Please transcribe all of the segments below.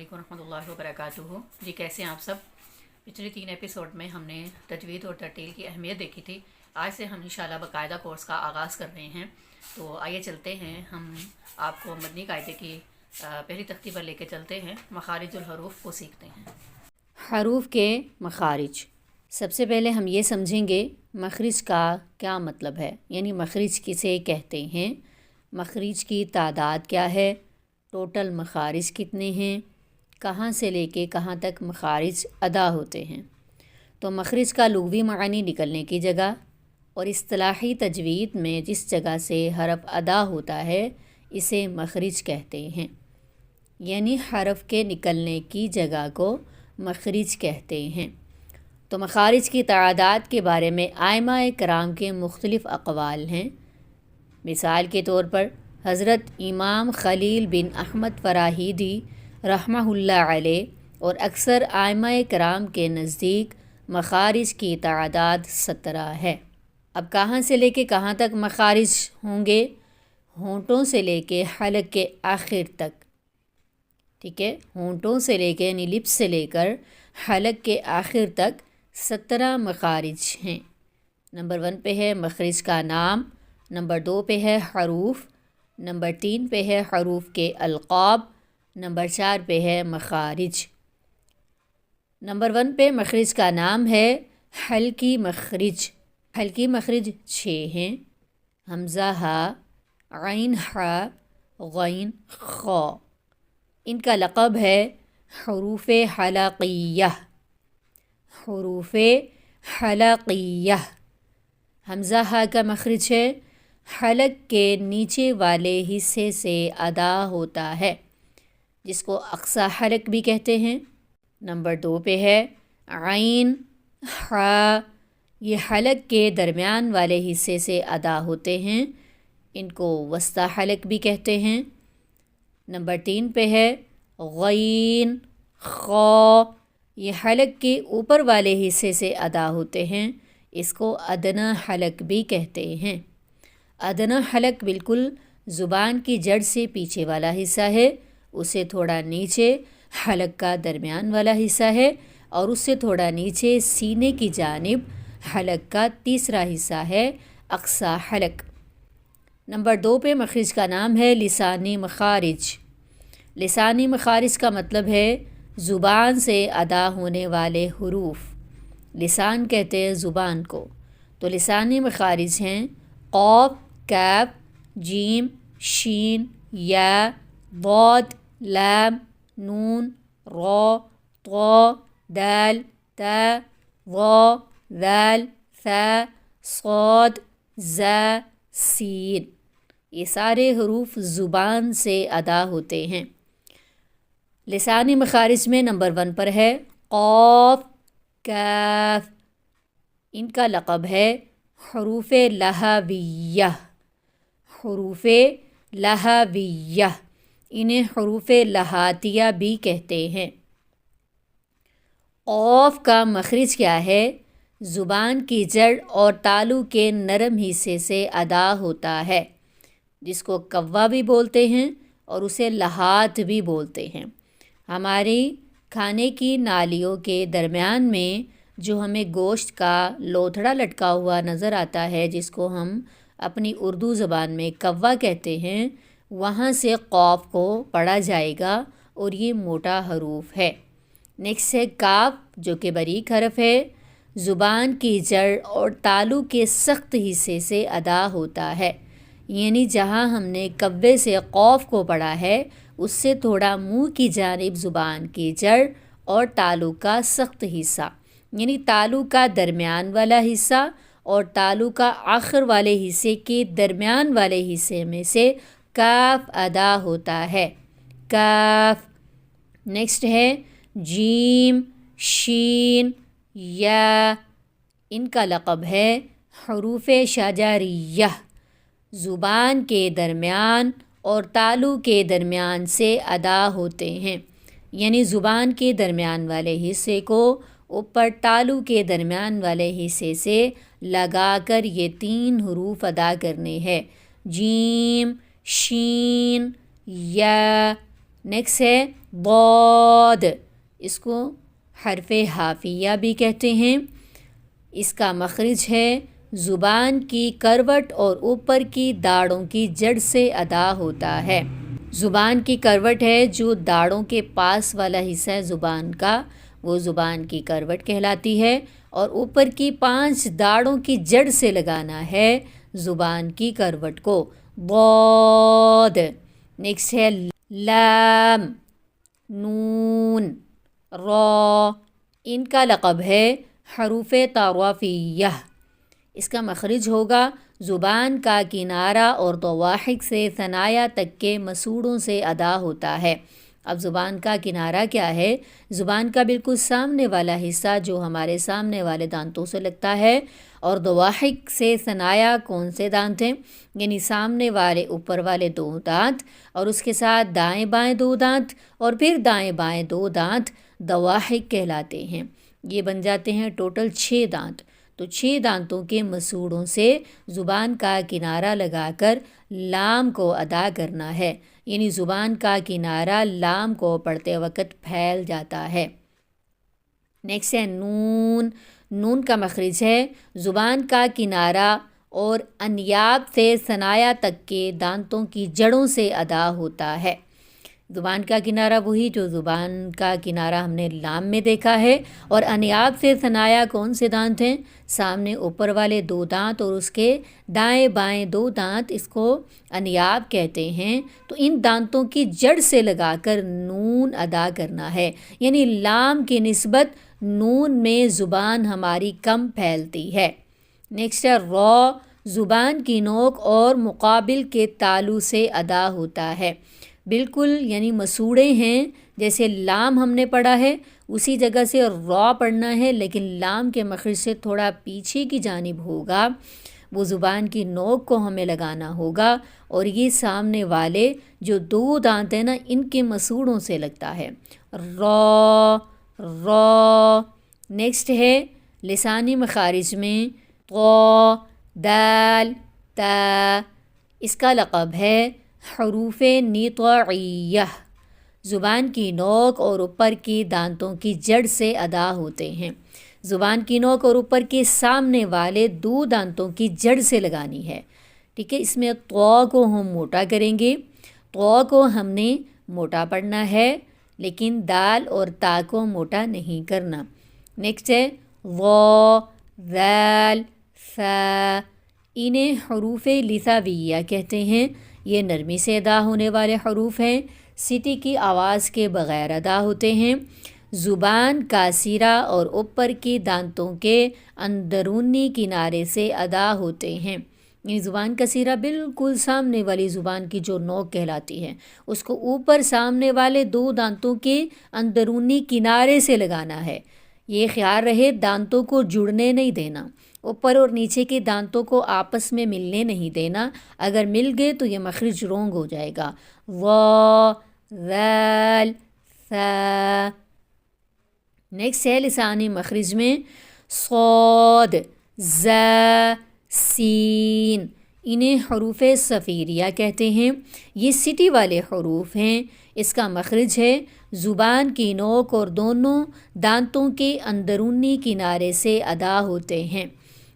علیکم ورحمۃ اللہ وبرکاتہ۔ جی کیسے ہیں آپ سب؟ پچھلے 3 ایپیسوڈ میں ہم نے تجوید اور ترتیل کی اہمیت دیکھی تھی۔ آج سے ہم انشاءاللہ باقاعدہ کورس کا آغاز کر رہے ہیں، تو آئیے چلتے ہیں، ہم آپ کو مدنی قاعدے کی پہلی تختی پر لے کے چلتے ہیں، مخارج الحروف کو سیکھتے ہیں۔ حروف کے مخارج، سب سے پہلے ہم یہ سمجھیں گے مخرج کا کیا مطلب ہے، یعنی مخرج کسے کہتے ہیں، مخرج کی تعداد کیا ہے، ٹوٹل مخارج کتنے ہیں، کہاں سے لے کے کہاں تک مخارج ادا ہوتے ہیں۔ تو مخرج کا لغوی معنی نکلنے کی جگہ اور اصطلاحی تجوید میں جس جگہ سے حرف ادا ہوتا ہے اسے مخرج کہتے ہیں، یعنی حرف کے نکلنے کی جگہ کو مخرج کہتے ہیں۔ تو مخارج کی تعداد کے بارے میں ائمہ کرام کے مختلف اقوال ہیں۔ مثال کے طور پر حضرت امام خلیل بن احمد فراہیدی رحمہ اللہ علیہ اور اکثر ائمہ کرام کے نزدیک مخارج کی تعداد 17 ہے۔ اب کہاں سے لے کے کہاں تک مخارج ہوں گے؟ ہونٹوں سے لے کے حلق کے آخر تک، ٹھیک ہے، ہونٹوں سے لے کے یعنی لپس سے لے کر حلق کے آخر تک 17 مخارج ہیں۔ نمبر 1 پہ ہے مخرج کا نام، نمبر 2 پہ ہے حروف، نمبر 3 پہ ہے حروف کے القاب، نمبر 4 پہ ہے مخارج۔ نمبر 1 پہ مخرج کا نام ہے حلقی مخرج۔ حلقی مخرج 6 ہیں، حمزہ ہا، عین ہا، غین خا۔ ان کا لقب ہے حروف حلقیہ۔ حروف حلقیہ۔ حمزہ ہا کا مخرج ہے، حلق کے نیچے والے حصے سے ادا ہوتا ہے، جس کو اقصی حلق بھی کہتے ہیں۔ نمبر 2 پہ ہے عین ہا، یہ حلق کے درمیان والے حصے سے ادا ہوتے ہیں، ان کو وسطی حلق بھی کہتے ہیں۔ نمبر 3 پہ ہے غین خا، یہ حلق کے اوپر والے حصے سے ادا ہوتے ہیں، اس کو ادنی حلق بھی کہتے ہیں۔ ادنی حلق بالکل زبان کی جڑ سے پیچھے والا حصہ ہے، اسے تھوڑا نیچے حلق کا درمیان والا حصہ ہے، اور اس سے تھوڑا نیچے سینے کی جانب حلق کا تیسرا حصہ ہے، اقصی حلق۔ نمبر 2 پہ مخرج کا نام ہے لسانی مخارج۔ لسانی مخارج کا مطلب ہے زبان سے ادا ہونے والے حروف، لسان کہتے ہیں زبان کو۔ تو لسانی مخارج ہیں قاف، کاف، جیم، شین، یا، ضاد، لام، نون، را، طا، دال، تا، ظا، ذال، ثا، صاد، زا، سین۔ یہ سارے حروف زبان سے ادا ہوتے ہیں۔ لسانی مخارج میں نمبر 1 پر ہے قاف، کاف، ان کا لقب ہے حروف لہویہ۔ حروف لہویہ، انہیں حروف لہاتیہ بھی کہتے ہیں۔ قاف کا مخرج کیا ہے؟ زبان کی جڑ اور تالو کے نرم حصے سے ادا ہوتا ہے، جس کو کوا بھی بولتے ہیں اور اسے لہات بھی بولتے ہیں۔ ہماری کھانے کی نالیوں کے درمیان میں جو ہمیں گوشت کا لوتھڑا لٹکا ہوا نظر آتا ہے، جس کو ہم اپنی اردو زبان میں کوا کہتے ہیں، وہاں سے قاف کو پڑھا جائے گا اور یہ موٹا حروف ہے۔ نیکسٹ ہے کاف، جو کہ باریک حرف ہے، زبان کی جڑ اور تالو کے سخت حصے سے ادا ہوتا ہے، یعنی جہاں ہم نے کوے سے قاف کو پڑھا ہے اس سے تھوڑا منہ کی جانب زبان کی جڑ اور تالو کا سخت حصہ، یعنی تالو کا درمیان والا حصہ اور تالو کا آخر والے حصے کے درمیان والے حصے میں سے کاف ادا ہوتا ہے، کاف۔ نیکسٹ ہے جیم، شین، یا، ان کا لقب ہے حروف شجریہ۔ زبان کے درمیان اور تالو کے درمیان سے ادا ہوتے ہیں، یعنی زبان کے درمیان والے حصے کو اوپر تالو کے درمیان والے حصے سے لگا کر یہ 3 حروف ادا کرنے ہیں، جیم، شین، یا۔ نیکسٹ ہے ضاد، اس کو حرف حافیہ بھی کہتے ہیں۔ اس کا مخرج ہے زبان کی کروٹ اور اوپر کی داڑھوں کی جڑ سے ادا ہوتا ہے۔ زبان کی کروٹ ہے جو داڑھوں کے پاس والا حصہ ہے زبان کا، وہ زبان کی کروٹ کہلاتی ہے، اور اوپر کی 5 داڑھوں کی جڑ سے لگانا ہے زبان کی کروٹ کو، ضاد۔ نیکسٹ ہے لام، نون، را، ان کا لقب ہے حروف تعارفیہ۔ اس کا مخرج ہوگا زبان کا کنارہ اور ضواحک سے ثنایا تک کے مسوڑوں سے ادا ہوتا ہے۔ اب زبان کا کنارہ کیا ہے؟ زبان کا بالکل سامنے والا حصہ جو ہمارے سامنے والے دانتوں سے لگتا ہے، اور ضواحک سے ثنایا کون سے دانت ہیں؟ یعنی سامنے والے اوپر والے 2 دانت، اور اس کے ساتھ دائیں بائیں 2 دانت، اور پھر دائیں بائیں 2 دانت ضواحک کہلاتے ہیں۔ یہ بن جاتے ہیں ٹوٹل 6 دانت۔ تو 6 دانتوں کے مسوڑوں سے زبان کا کنارہ لگا کر لام کو ادا کرنا ہے، یعنی زبان کا کنارہ لام کو پڑھتے وقت پھیل جاتا ہے۔ نیکسٹ ہے نون، نون کا مخرج ہے زبان کا کنارہ اور انیاب سے ثنایا تک کے دانتوں کی جڑوں سے ادا ہوتا ہے۔ زبان کا کنارہ وہی جو زبان کا کنارہ ہم نے لام میں دیکھا ہے، اور انیاب سے ثنایا کون سے دانت ہیں؟ سامنے اوپر والے 2 دانت اور اس کے دائیں بائیں 2 دانت، اس کو انیاب کہتے ہیں۔ تو ان دانتوں کی جڑ سے لگا کر نون ادا کرنا ہے، یعنی لام کی نسبت نون میں زبان ہماری کم پھیلتی ہے۔ نیکسٹ ہے را، زبان کی نوک اور مقابل کے تالو سے ادا ہوتا ہے۔ بالکل یعنی مسوڑے ہیں، جیسے لام ہم نے پڑھا ہے اسی جگہ سے را پڑھنا ہے، لیکن لام کے مخرج سے تھوڑا پیچھے کی جانب ہوگا، وہ زبان کی نوک کو ہمیں لگانا ہوگا، اور یہ سامنے والے جو 2 دانت ہیں نا، ان کے مسوڑوں سے لگتا ہے، را را۔ نیکسٹ ہے لسانی مخارج میں طا، دال، تا، اس کا لقب ہے حروف نیطعیہ، زبان کی نوک اور اوپر کی دانتوں کی جڑ سے ادا ہوتے ہیں۔ زبان کی نوک اور اوپر کے سامنے والے 2 دانتوں کی جڑ سے لگانی ہے، ٹھیک ہے۔ اس میں طا کو ہم موٹا کریں گے، طا کو ہم نے موٹا پڑھنا ہے، لیکن دال اور تا کو موٹا نہیں کرنا۔ نیکسٹ ہے وا، ذال، ثا، انہیں حروف لثویہ کہتے ہیں۔ یہ نرمی سے ادا ہونے والے حروف ہیں، سٹی کی آواز کے بغیر ادا ہوتے ہیں۔ زبان کا سرا اور اوپر کی دانتوں کے اندرونی کنارے سے ادا ہوتے ہیں، یعنی زبان کا سرا بالکل سامنے والی زبان کی جو نوک کہلاتی ہے، اس کو اوپر سامنے والے 2 دانتوں کے اندرونی کنارے سے لگانا ہے۔ یہ خیال رہے دانتوں کو جڑنے نہیں دینا، اوپر اور نیچے کے دانتوں کو آپس میں ملنے نہیں دینا، اگر مل گئے تو یہ مخرج رونگ ہو جائے گا۔ وا، ذال، ثا۔ نیکسٹ ہے لسانی مخرج میں صاد، زا، سین، انہیں حروف صفیریہ کہتے ہیں۔ یہ سٹی والے حروف ہیں۔ اس کا مخرج ہے زبان کی نوک اور دونوں دانتوں کے اندرونی کنارے سے ادا ہوتے ہیں،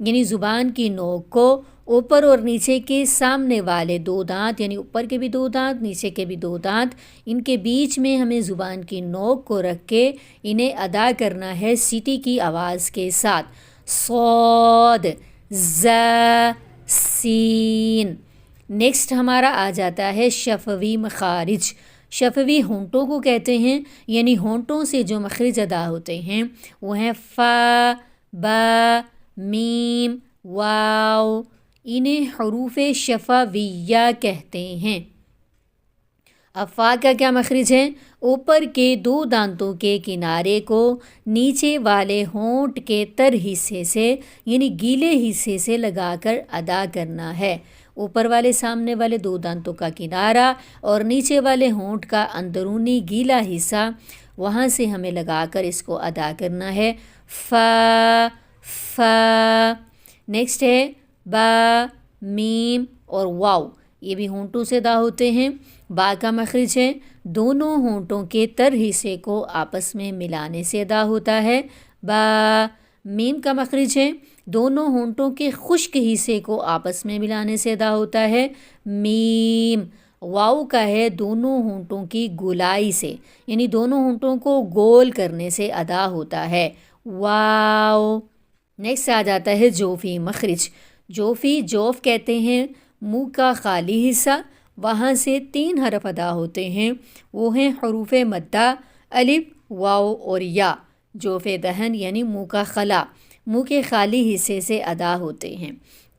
یعنی زبان کی نوک کو اوپر اور نیچے کے سامنے والے 2 دانت، یعنی اوپر کے بھی 2 دانت نیچے کے بھی 2 دانت، ان کے بیچ میں ہمیں زبان کی نوک کو رکھ کے انہیں ادا کرنا ہے سیٹی کی آواز کے ساتھ، صاد، زا، سین۔ نیکسٹ ہمارا آ جاتا ہے شفوی مخارج۔ شفوی ہونٹوں کو کہتے ہیں، یعنی ہونٹوں سے جو مخرج ادا ہوتے ہیں وہ ہیں فا، با، میم، واو، انہیں حروف شفویہ کہتے ہیں۔ اب فا کا کیا مخرج ہے؟ اوپر کے 2 دانتوں کے کنارے کو نیچے والے ہونٹ کے تر حصے سے، یعنی گیلے حصے سے لگا کر ادا کرنا ہے۔ اوپر والے سامنے والے 2 دانتوں کا کنارہ اور نیچے والے ہونٹ کا اندرونی گیلا حصہ، وہاں سے ہمیں لگا کر اس کو ادا کرنا ہے، فا، فا۔ نیکسٹ ہے با، میم اور واو، یہ بھی ہونٹوں سے ادا ہوتے ہیں۔ با کا مخرج ہے دونوں ہونٹوں کے تر حصے کو آپس میں ملانے سے ادا ہوتا ہے۔ با میم کا مخرج ہے، دونوں ہونٹوں کے خشک حصے کو آپس میں ملانے سے ادا ہوتا ہے۔ میم واؤ کا ہے، دونوں ہونٹوں کی گولائی سے، یعنی دونوں ہونٹوں کو گول کرنے سے ادا ہوتا ہے۔ واو۔ نیکسٹ آ جاتا ہے جوفی مخرج۔ جوفی جوف کہتے ہیں منہ کا خالی حصہ، وہاں سے 3 حرف ادا ہوتے ہیں، وہ ہیں حروف مدہ، الف، واو اور یا۔ جوف دہن یعنی منہ کا خلا منہ کے خالی حصے سے ادا ہوتے ہیں۔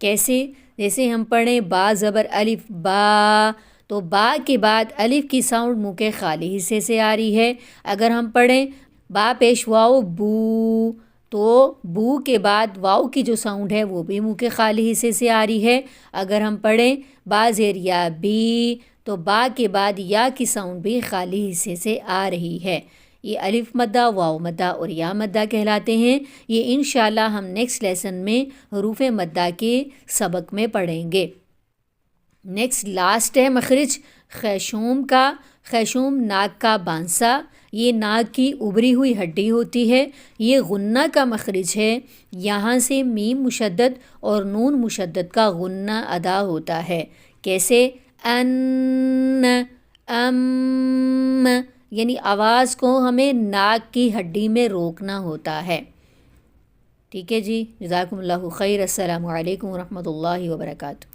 کیسے؟ جیسے ہم پڑھیں با زبر الف با، تو با کے بعد الف کی ساؤنڈ منہ کے خالی حصے سے آ رہی ہے۔ اگر ہم پڑھیں با پیش واؤ بو، تو بو کے بعد واؤ کی جو ساؤنڈ ہے وہ بھی منہ کے خالی حصے سے آ رہی ہے۔ اگر ہم پڑھیں با زیر یا بی، تو با کے بعد یا کی ساؤنڈ بھی خالی حصے سے آ رہی ہے۔ یہ الف مدہ، واو مدہ اور یا مدہ کہلاتے ہیں۔ یہ انشاءاللہ ہم نیکسٹ لیسن میں حروف مدہ کے سبق میں پڑھیں گے۔ نیکسٹ لاسٹ ہے مخرج خیشوم کا۔ خیشوم ناک کا بانسا، یہ ناک کی ابری ہوئی ہڈی ہوتی ہے، یہ غنہ کا مخرج ہے، یہاں سے میم مشدد اور نون مشدد کا غنہ ادا ہوتا ہے۔ کیسے؟ ان، ام، یعنی آواز کو ہمیں ناک کی ہڈی میں روکنا ہوتا ہے۔ ٹھیک ہے جی، جزاکم اللہ خیر، السلام علیکم ورحمۃ اللہ وبرکاتہ۔